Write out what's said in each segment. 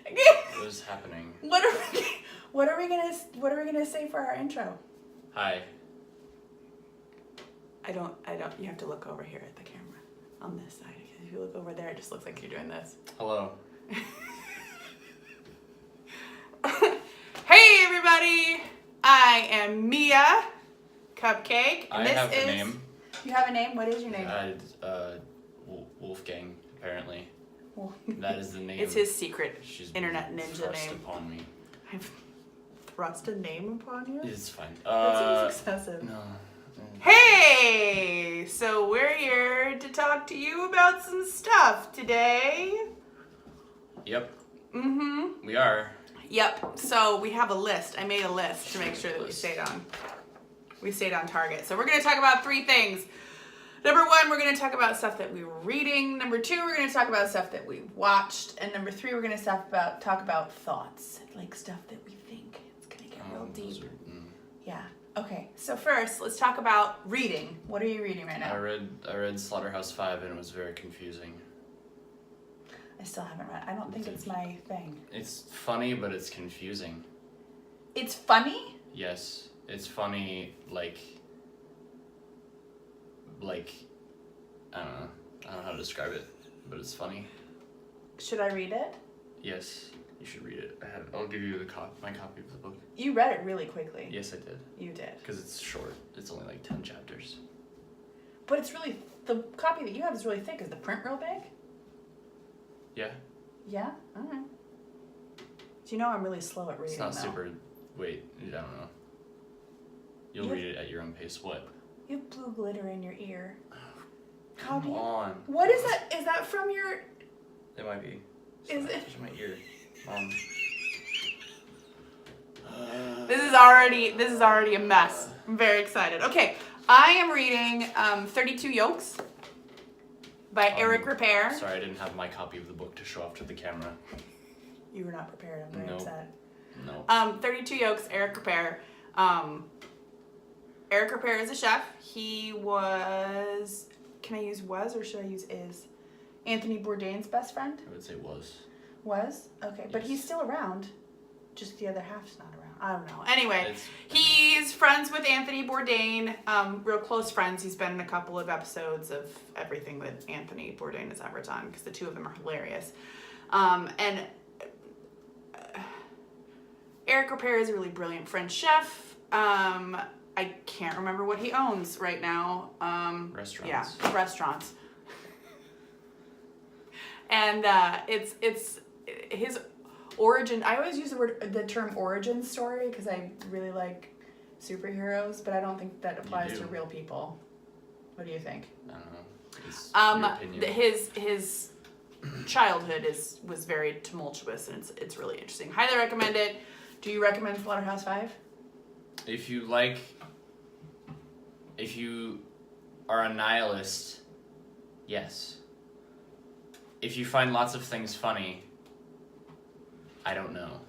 What is happening? What are we gonna say for our intro? Hi. I don't. You have to look over here at the camera on this side. If you look over there, it just looks like you're doing this. Hello. Hey everybody! I am Mia Cupcake. And I have a name. You have a name? What is your name? Wolfgang, apparently. Well, That is the name. it's his secret She's internet been ninja thrust name. upon me. I've thrust a name upon you? It's fine. That seems excessive. No. Hey! So we're here to talk to you about some stuff today. Yep. Mm-hmm. We are. Yep. So we have a list. I made a list to make sure that we stayed on target. So we're going to talk about 3 things. Number 1, we're going to talk about stuff that we were reading. Number 2, we're going to talk about stuff that we watched. And number 3, we're going to talk about thoughts, like stuff that we think. It's going to get real deep. Yeah. Okay. So first, let's talk about reading. What are you reading right now? I read Slaughterhouse 5 and it was very confusing. I still haven't read. I don't think it's my thing. It's funny, but it's confusing. It's funny? Yes, it's funny. Like I don't know how to describe it, but it's funny. Should I read it? Yes, you should read it. I'll give you my copy of the book. You read it really quickly. Yes, I did. You did. Because it's short. It's only like 10 chapters. But it's really, the copy that you have is really thick. Is the print real big? Yeah. Yeah? Alright. Do you know I'm really slow at reading? It's not though? super. Wait, I don't know. You'll read it at your own pace. What? You have blue glitter in your ear. Come on. What is that? Is that from your... It might be. Is it? Touch my ear. This is already a mess. I'm very excited. Okay, I am reading 32 Yolks by Eric Repair. Sorry, I didn't have my copy of the book to show off to the camera. You were not prepared. I'm very upset. No. 32 Yolks, Eric Repair. Eric Repair is a chef. He was... Can I use was or should I use is? Anthony Bourdain's best friend? I would say was. Was? Okay, but Yes. he's still around. Just the other half's not around. I don't know. Anyway, It's- he's friends with Anthony Bourdain. Real close friends. He's been in a couple of episodes of everything that Anthony Bourdain has ever done because the two of them are hilarious. And Eric Repair is a really brilliant French chef. I can't remember what he owns right now. Restaurants. Yeah, restaurants. And it's his origin. I always use the term origin story because I really like superheroes, but I don't think that applies to real people. What do you think? I don't know. It's your opinion. His childhood was very tumultuous, and it's really interesting. Highly recommend it. Do you recommend Slaughterhouse 5? If you are a nihilist, yes. If you find lots of things funny, I don't know.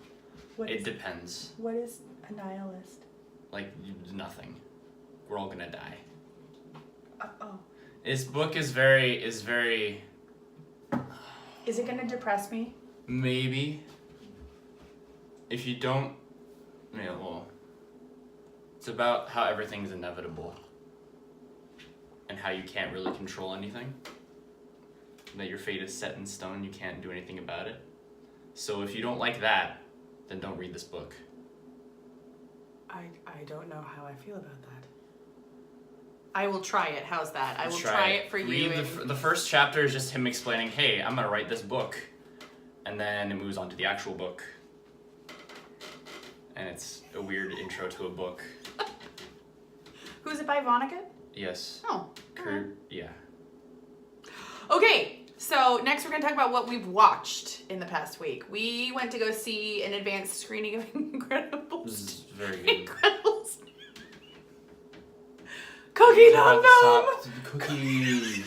It depends. What is a nihilist? Like, nothing. We're all gonna die. Oh. This book is very... Is it gonna depress me? Maybe. If you don't... Yeah, well... It's about how everything's inevitable. And how you can't really control anything. That your fate is set in stone, you can't do anything about it. So if you don't like that, then don't read this book. I don't know how I feel about that. I will try it. How's that? I will Try try it for you. Read the first chapter is just him explaining, hey, I'm gonna write this book. And then it moves on to the actual book. And it's a weird intro to a book. Who's it by Vonnegut? Yes. Oh. Kurt, yeah. Okay, so next we're going to talk about what we've watched in the past week. We went to go see an advanced screening of Incredibles. This is very good. Incredibles. Cookie Nom Nom! Cookies.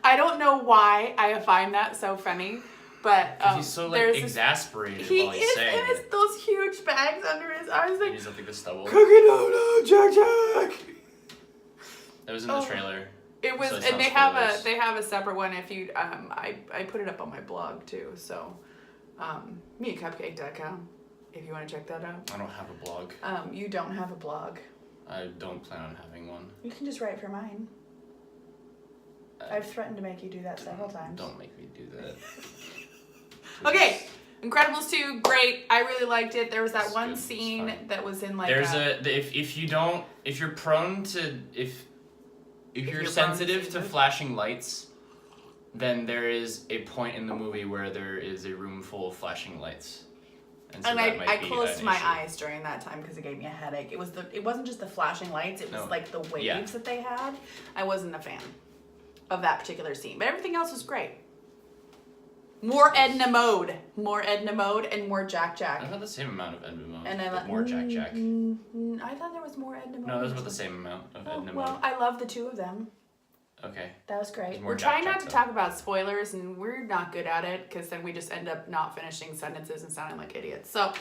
I don't know why I find that so funny, but he's so like exasperated while he's saying and it's those huge bags under his eyes. Like, he's up like the stubble. Cookie Nom Nom, Jack Jack! That was in the trailer. It was, so and they have a separate one. If you, I put it up on my blog too. So, MiaCupcake.com, if you want to check that out. I don't have a blog. You don't have a blog. I don't plan on having one. You can just write for mine. I've threatened to make you do that several times. Don't make me do that. Okay, Incredibles 2, great. I really liked it. There was that one good. scene that was in like if you're prone to if you're sensitive to flashing lights, then there is a point in the movie where there is a room full of flashing lights. And I closed my eyes during that time because it gave me a headache. It wasn't just the flashing lights, it was like the waves that they had. I wasn't a fan of that particular scene. But everything else was great. More Edna mode, and more Jack. I thought the same amount of Edna mode, and but more Jack. I thought there was more Edna mode. No, there's about the same amount of Edna mode. Well, I love the two of them. Okay. That was great. We're trying not to talk about spoilers, and we're not good at it because then we just end up not finishing sentences and sounding like idiots. So,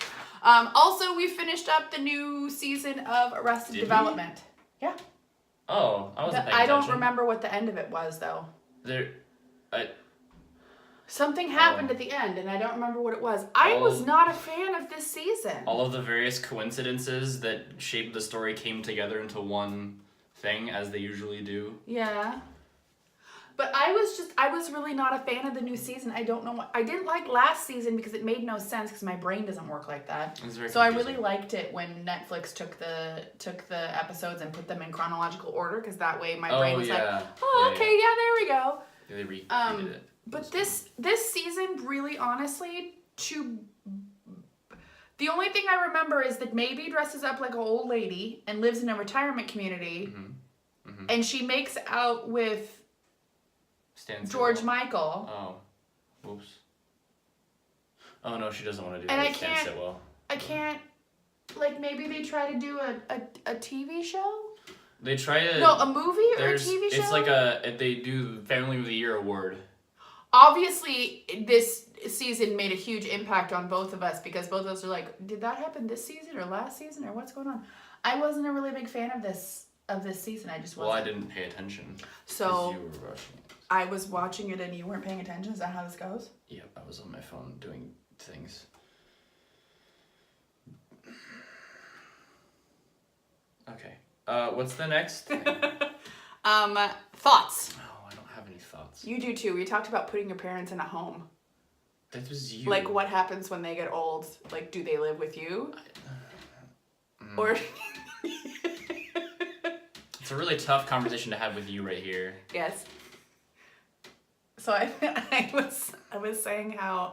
also we finished up the new season of Arrested Development. Yeah. Oh, I wasn't paying I don't attention. remember what the end of it was though. Something happened at the end, and I don't remember what it was. I was not a fan of this season. All of the various coincidences that shaped the story came together into one thing, as they usually do. Yeah. But I was really not a fan of the new season. I don't know what, I didn't like last season because it made no sense because my brain doesn't work like that. So I really liked it when Netflix took the episodes and put them in chronological order because that way my brain was there we go. Yeah, they redid it. But this season, really honestly, the only thing I remember is that Maybe dresses up like an old lady and lives in a retirement community, and she makes out with George Michael. Oh, oops. Oh no, she doesn't want to do and that. I can't. Like maybe they try to do a TV show. They try to a movie or a TV show. It's like they do Family of the Year award. Obviously, this season made a huge impact on both of us because both of us are like, did that happen this season or last season or what's going on? I wasn't a really big fan of this season. I just wasn't. Well, I didn't pay attention. So you were rushing it. I was watching it and you weren't paying attention. Is that how this goes? Yep, I was on my phone doing things. Okay. What's the next thing? Thoughts. Oh, I don't have any thoughts. You do too. We talked about putting your parents in a home. That was you. Like, what happens when they get old? Like, do they live with you? Or... It's a really tough conversation to have with you right here. Yes. So I was saying how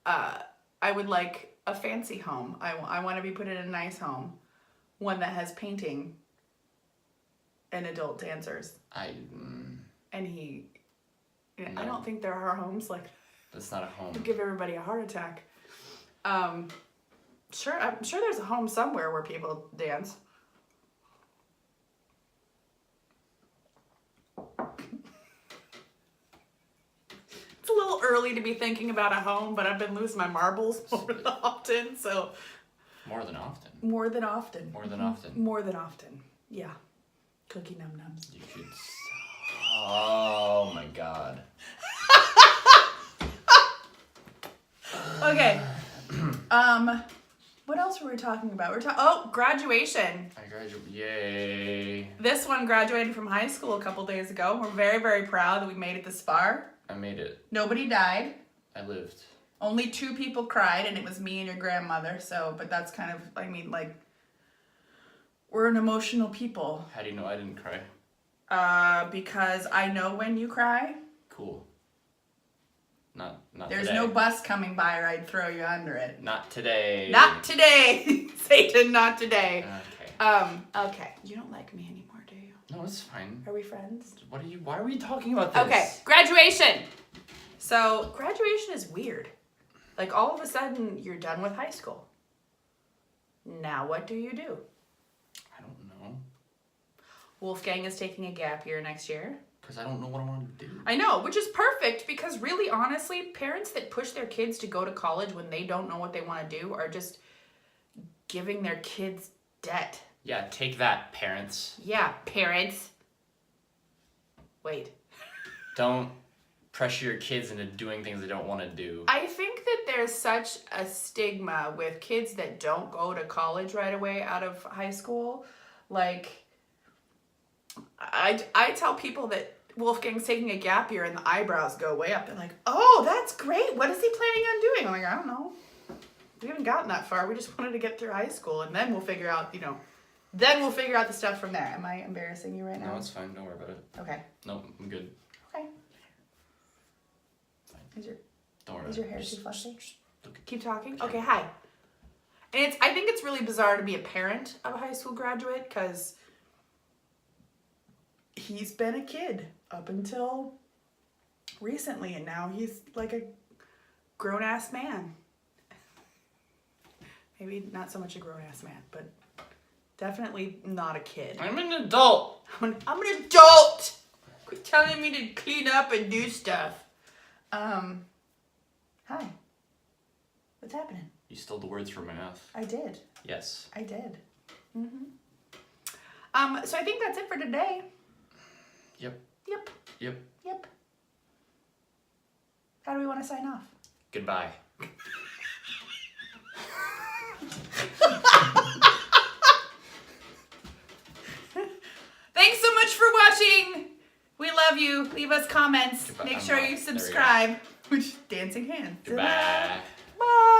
I would like a fancy home. I want to be put in a nice home, one that has painting and adult dancers. And he, I don't think there are homes like that. That's not a home. To give everybody a heart attack. Sure, I'm sure there's a home somewhere where people dance. It's a little early to be thinking about a home, but I've been losing my marbles more than often, so. More than often. More than often. More than often. More than often. Yeah. Cookie num nums. You should. Oh my god. Okay. What else were we talking about? Graduation. I graduated. Yay. This one graduated from high school a couple days ago. We're very, very proud that we made it this far. I made it. Nobody died. I lived. Only 2 people cried, and it was me and your grandmother. So, but that's kind of, I mean, like, we're an emotional people. How do you know I didn't cry? Because I know when you cry. Cool. Not There's today. no bus coming by or I'd throw you under it. Not today. Not today. Satan, not today. Okay. Okay. You don't like me anymore, do you? No, it's fine. Are we friends? Why are we talking about this? Okay. Graduation. So, graduation is weird. Like, all of a sudden, you're done with high school. Now what do you do? I don't know. Wolfgang is taking a gap year next year. Because I don't know what I want to do. I know, which is perfect because really, honestly, parents that push their kids to go to college when they don't know what they want to do are just giving their kids debt. Yeah, take that, parents. Yeah, parents. Wait. Don't pressure your kids into doing things they don't want to do. I think that there's such a stigma with kids that don't go to college right away out of high school. Like, I tell people that Wolfgang's taking a gap year and the eyebrows go way up. They're like, oh, that's great. What is he planning on doing? I'm like, I don't know. We haven't gotten that far. We just wanted to get through high school, and then we'll figure out, then we'll figure out the stuff from there. Am I embarrassing you right now? No, it's fine. Don't worry about it. Okay. No, I'm good. Okay. Fine. Don't worry. Is your hair too fluffy? Look. Keep talking? Okay, hi. And I think it's really bizarre to be a parent of a high school graduate, because he's been a kid up until recently, and now he's like a grown-ass man. Maybe not so much a grown-ass man, but definitely not a kid. I'm an adult. I'm an adult! Quit telling me to clean up and do stuff. Hi. What's happening? You stole the words from my mouth. I did. Yes. I did. So I think that's it for today. Yep. Yep. Yep. Yep. How do we want to sign off? Goodbye. Thanks so much for watching. We love you. Leave us comments. Goodbye. Make I'm sure not. you There we go. subscribe. Dancing hands. Goodbye. Bye.